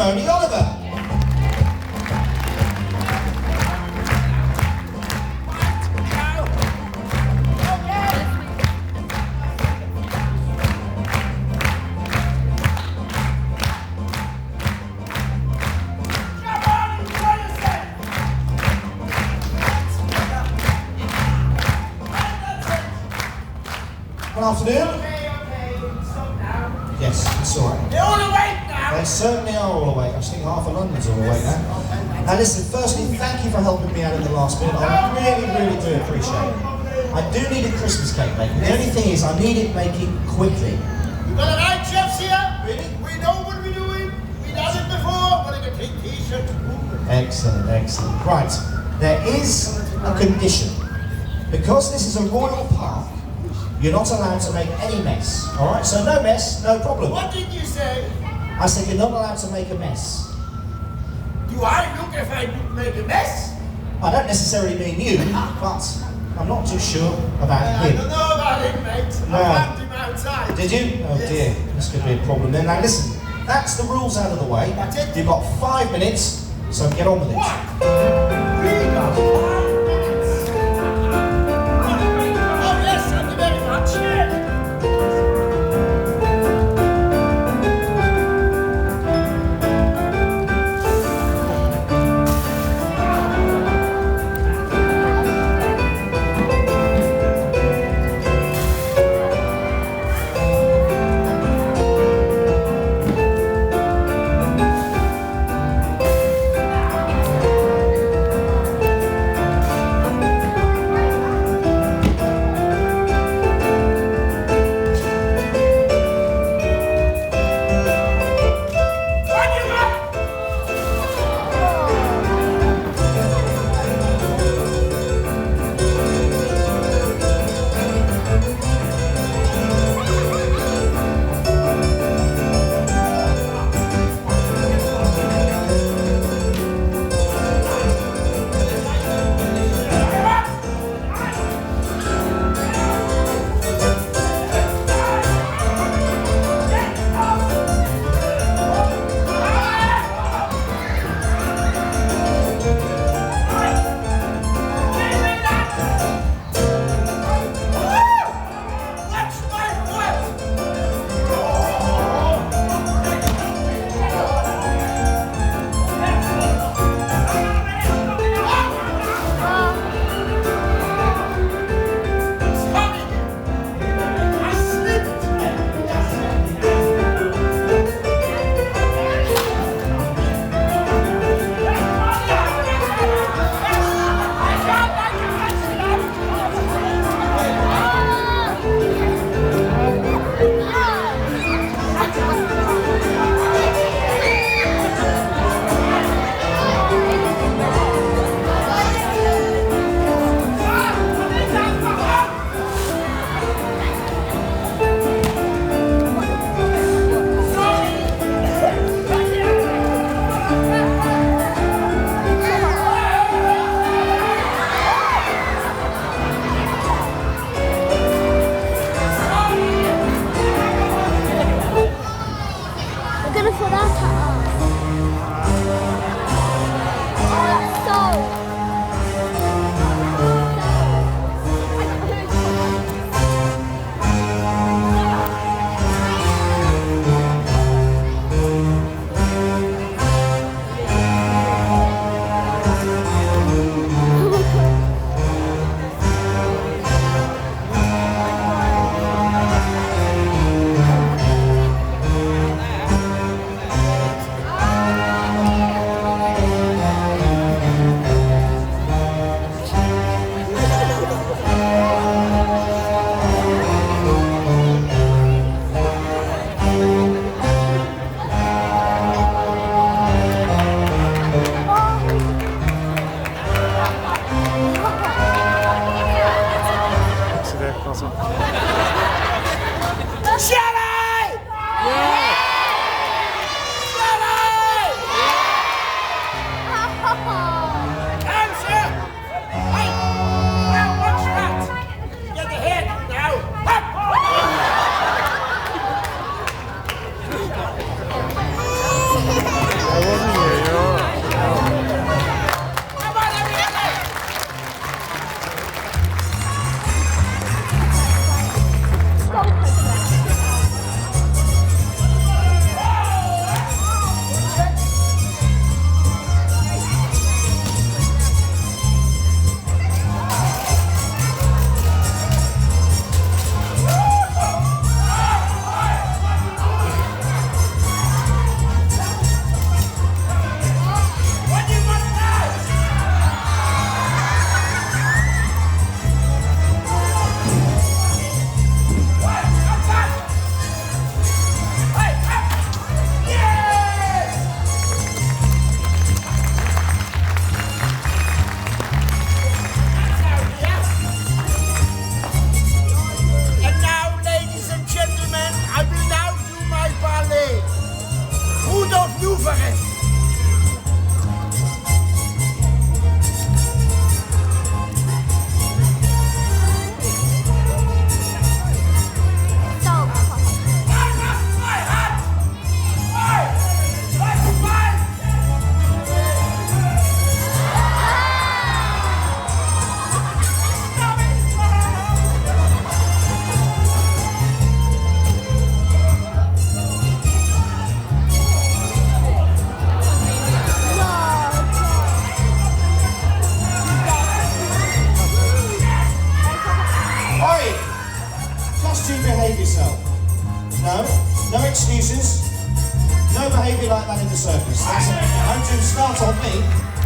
Tony Oliver. Good afternoon. Okay, stop now. Yes, it's all right. They're all awake now. They certainly are all awake. I think half of London's all awake now. Now listen, firstly, thank you for helping me out in the last bit. I really do appreciate it. I do need a Christmas cake making. The only thing is, I need it making quickly. We've got the right chefs here. Really? We know what we're doing. We've done it before. We're going to take t-shirts. Excellent, excellent. Right, there is a condition. Because this is a royal park, you're not allowed to make any mess. All right, so no mess, no problem. What did you say? I said you're not allowed to make a mess. Do I look if I make a mess? I don't necessarily mean you, but I'm not too sure about I him. don't know about him, mate. No. I found him outside. Did you? Oh Yes. dear, this could be a problem then. Now listen, that's the rules out of the way. That's it. You've got 5 minutes, so get on with it. What? Really got 5 minutes? Oh yes, thank you very much. circus. That's going to start on me.